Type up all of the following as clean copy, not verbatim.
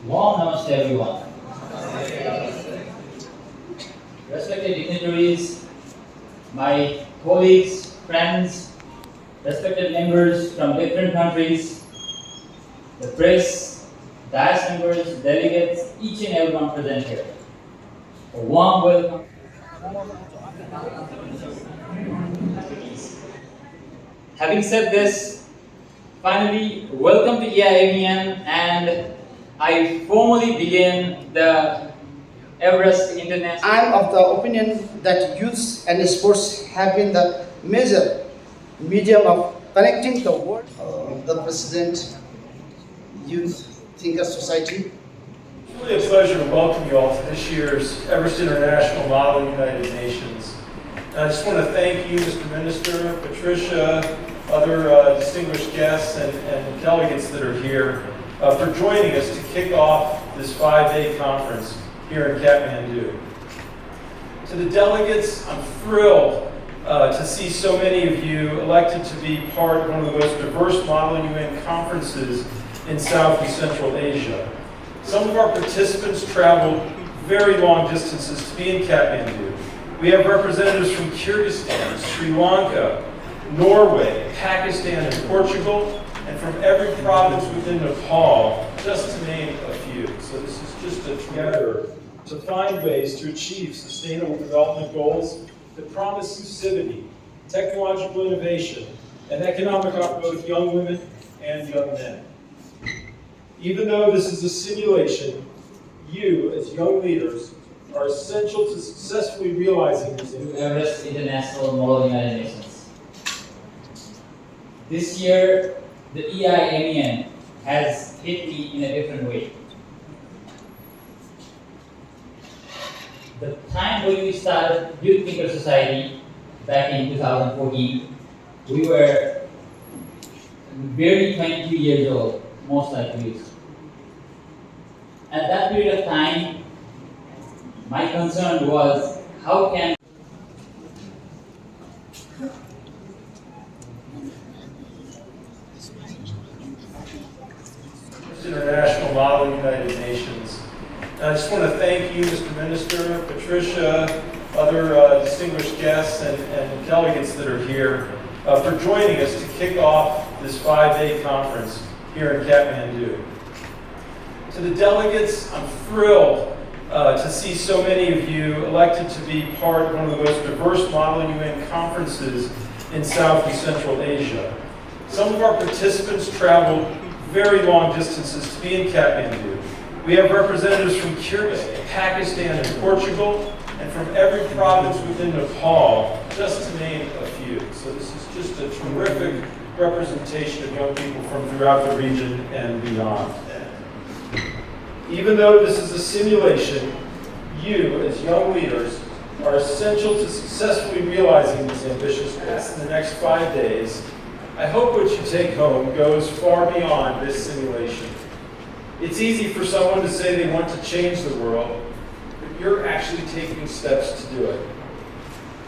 Warm namaste everyone. Respected dignitaries, my colleagues, friends, respected members from different countries, the press, DIAS members, delegates, each and everyone present here. A warm welcome. Having said this, finally, welcome to EIMUN, and I formally begin the Everest International. I am of the opinion that youth and sports have been the major medium of connecting the world. The President, Youth Thinker Society. It's really a pleasure to welcome you all to this year's Everest International Model United Nations. And I just want to thank you, Mr. Minister, Patricia, other distinguished guests and delegates that are here for joining us to kick off this 5-day conference here in Kathmandu. To the delegates, I'm thrilled to see so many of you elected to be part of one of the most diverse Model UN conferences in South and Central Asia. Some of our participants traveled very long distances to be in Kathmandu. We have representatives from Kyrgyzstan, Sri Lanka, Norway, Pakistan, and Portugal, and from every province within Nepal, just to name a few. So this is just a together to find ways to achieve sustainable development goals that promise inclusivity, technological innovation, and economic growth for both young women and young men. Even though this is a simulation, you, as young leaders, are essential to successfully realizing these To Everest International Model United Nations. This year, the EIMUN has hit me in a different way. The time when we started Youth Thinker Society back in 2014, we were barely 22 years old, most likely. At that period of time, my concern was how can International Model United Nations. And I just want to thank you, Mr. Minister, Patricia, other distinguished guests and delegates that are here for joining us to kick off this 5-day conference here in Kathmandu. To the delegates, I'm thrilled to see so many of you elected to be part of one of the most diverse Model UN conferences in South and Central Asia. Some of our participants traveled very long distances to be in Kathmandu. We have representatives from Kyrgyzstan, Pakistan, and Portugal, and from every province within Nepal, just to name a few. So this is just a terrific representation of young people from throughout the region and beyond. Even though this is a simulation, you, as young leaders, are essential to successfully realizing these ambitious goals. In the next 5 days, I hope what you take home goes far beyond this simulation. It's easy for someone to say they want to change the world, but you're actually taking steps to do it.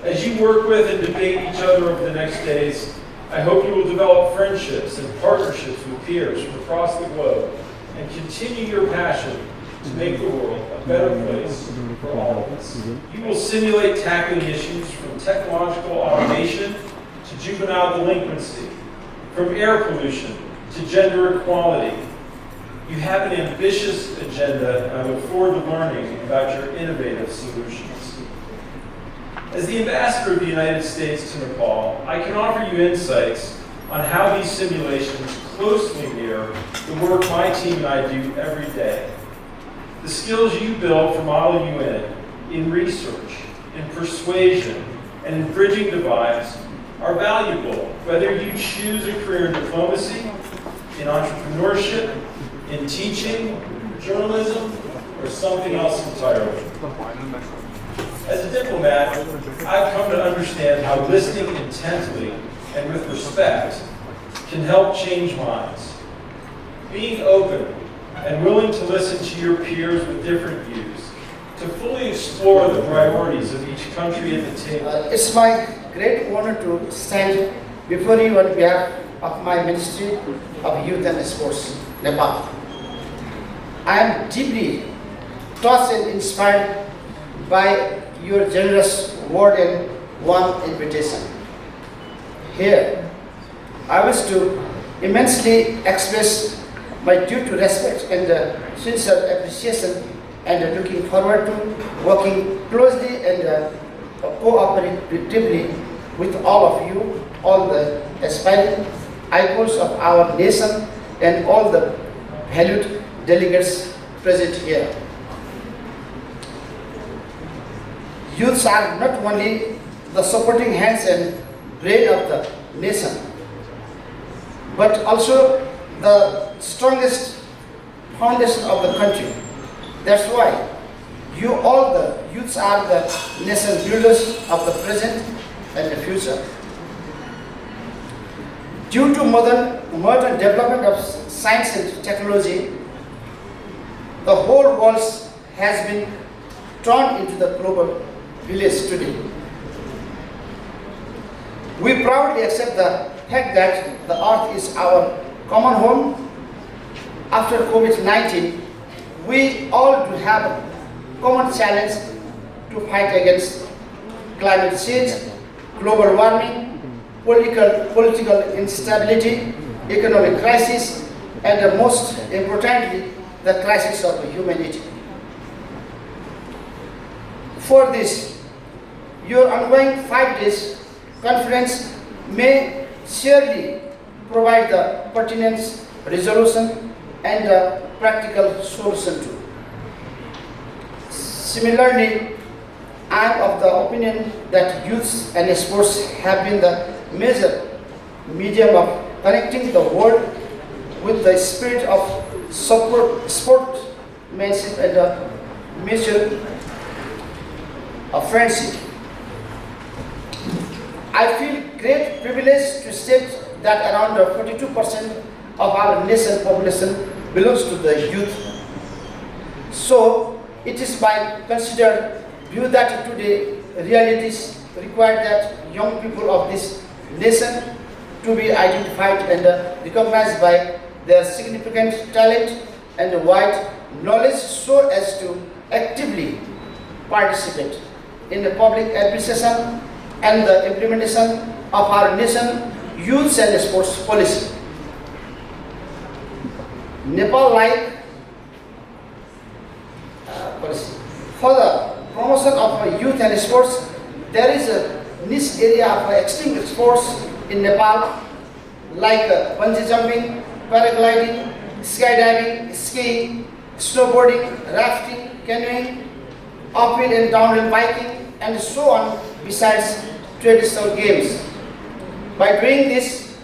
As you work with and debate each other over the next days, I hope you will develop friendships and partnerships with peers from across the globe and continue your passion to make the world a better place for all of us. You will simulate tackling issues from technological automation to juvenile delinquency, from air pollution to gender equality. You have an ambitious agenda, and I look forward to learning about your innovative solutions. As the ambassador of the United States to Nepal, I can offer you insights on how these simulations closely mirror the work my team and I do every day. The skills you build for Model UN in research, in persuasion, and in bridging divides are valuable, whether you choose a career in diplomacy, in entrepreneurship, in teaching, journalism, or something else entirely. As a diplomat, I've come to understand how listening intently and with respect can help change minds. Being open and willing to listen to your peers with different views, to fully explore the priorities of each country at the table. It's my great honor to stand before you on behalf of my Ministry of Youth and Sports, Nepal. I am deeply touched and inspired by your generous word and warm invitation. Here, I wish to immensely express my due to respect and sincere appreciation, and looking forward to working closely and cooperatively with all of you, all the aspiring icons of our nation, and all the valued delegates present here. Youths are not only the supporting hands and brain of the nation, but also the strongest foundation of the country. That's why you all the youths are the nation builders of the present and the future. Due to modern development of science and technology, the whole world has been turned into the global village today. We proudly accept the fact that the earth is our common home. After COVID-19, we all do have a common challenge to fight against climate change, global warming, political instability, economic crisis, and most importantly, the crisis of humanity. For this, your ongoing 5 days conference may surely provide the pertinent resolution and a practical solution too. Similarly, I am of the opinion that youth and sports have been the major medium of connecting the world with the spirit of sportsmanship and a mutual friendship. I feel great privilege to state that around 42% of our nation population belongs to the youth. So it is by considered view that today realities require that young people of this nation to be identified and recognized by their significant talent and wide knowledge, so as to actively participate in the public administration and the implementation of our nation youth and sports policy. Nepal like policy. For the promotion of youth and sports, there is a niche area of extreme sports in Nepal, like bungee jumping, paragliding, skydiving, skiing, snowboarding, rafting, canoeing, uphill and downhill biking, and so on, besides traditional games. By doing this,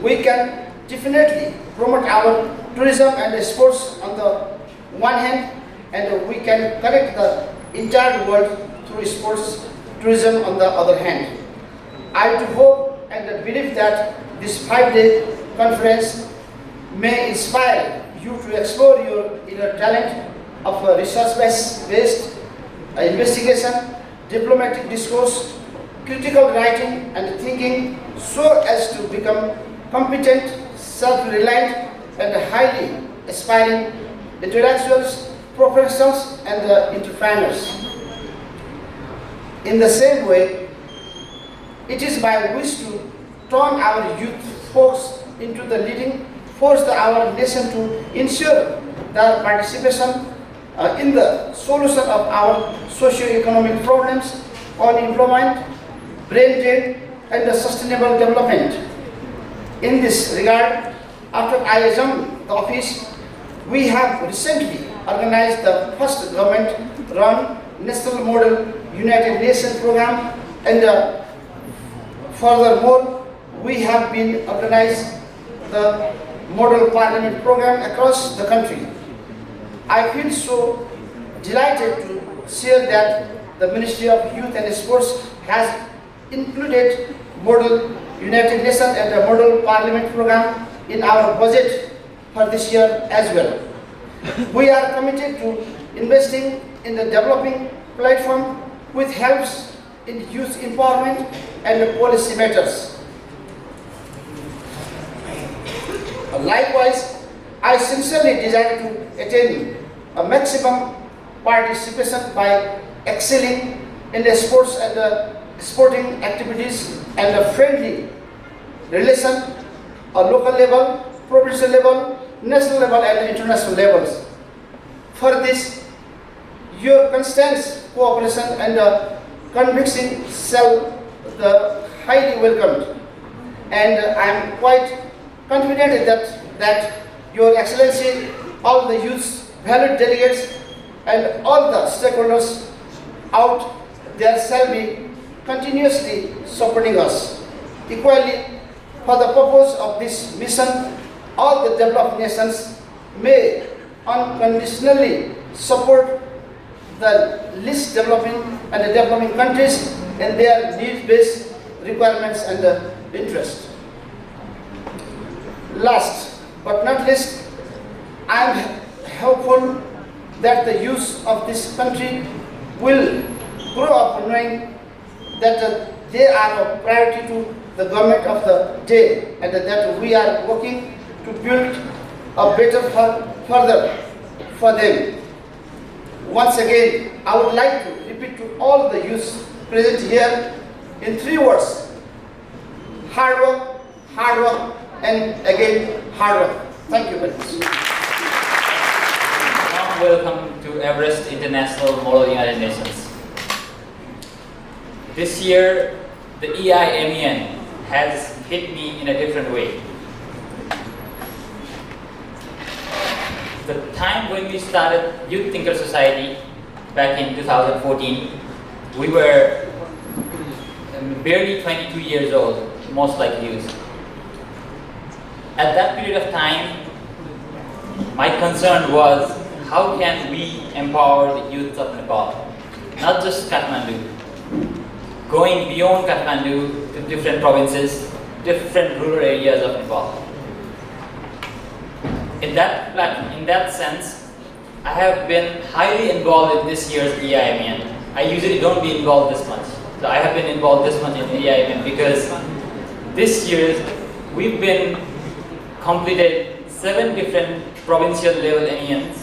we can definitely promote our tourism and sports on the one hand, and we can connect the entire world through sports tourism on the other hand. I do hope and believe that this 5-day conference may inspire you to explore your inner talent of research-based investigation, diplomatic discourse, critical writing and thinking, so as to become competent, self-reliant and highly aspiring intellectuals, professionals and entrepreneurs. In the same way, it is my wish to turn our youth force into the leading force of our nation to ensure their participation in the solution of our socio-economic problems, unemployment, brain drain, and the sustainable development. In this regard, after I assumed the office, we have recently organized the first government-run National Model United Nations program, and furthermore, we have been organized the Model Parliament program across the country. I feel so delighted to share that the Ministry of Youth and Sports has included Model United Nations and the Model Parliament program in our budget for this year as well. We are committed to investing in the developing platform which helps in youth empowerment and policy matters. Likewise, I sincerely desire to attain a maximum participation by excelling in the sports and the sporting activities and the friendly relation at local level, provincial level, national level and international levels. For this, your constant cooperation and conviction shall be highly welcomed. And I am quite confident that Your Excellency, all the youth, valued delegates, and all the stakeholders out there shall be continuously supporting us. Equally, for the purpose of this mission, all the developed nations may unconditionally support the least developing and the developing countries in their needs-based requirements and interest. Last but not least, I am hopeful that the youth of this country will grow up knowing that they are a priority to the government of the day and that we are working to build a better further for them. Once again, I would like to repeat to all the youth present here in 3 words: hard work, and again hard work. Thank you very much. Warm welcome to Everest International Mall of the United Nations. This year, the EIMUN has hit me in a different way. The time when we started Youth Thinker Society back in 2014, we were barely 22 years old, most like youth. At that period of time, my concern was how can we empower the youth of Nepal, not just Kathmandu, going beyond Kathmandu to different provinces, different rural areas of Nepal. In that sense, I have been highly involved in this year's EIMUN. I usually don't be involved this much. So I have been involved this much in EIMUN because this year we've been completed 7 different provincial level MUNs.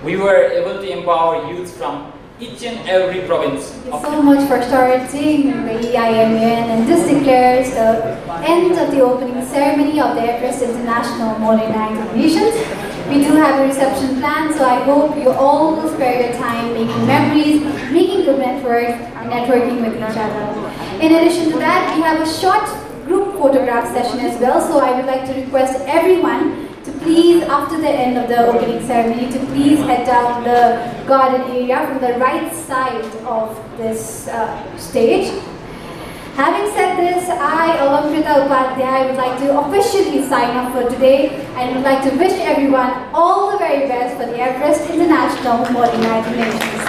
We were able to empower youth from each and every province. Thank you so much for starting the EIMUN, and this declares the end of the opening ceremony of the Everest International Mall of the United Nations. We do have a reception plan, so I hope you all will spare your time making memories, making good networks, and networking with each other. In addition to that, we have a short group photograph session as well, so I would like to request everyone to please, after the end of the opening ceremony, to please head down the garden area from the right side of this stage. Having said this, I, Alamkrita Upadhyay, would like to officially sign off for today and would like to wish everyone all the very best for the Everest International Mall of the United Nations.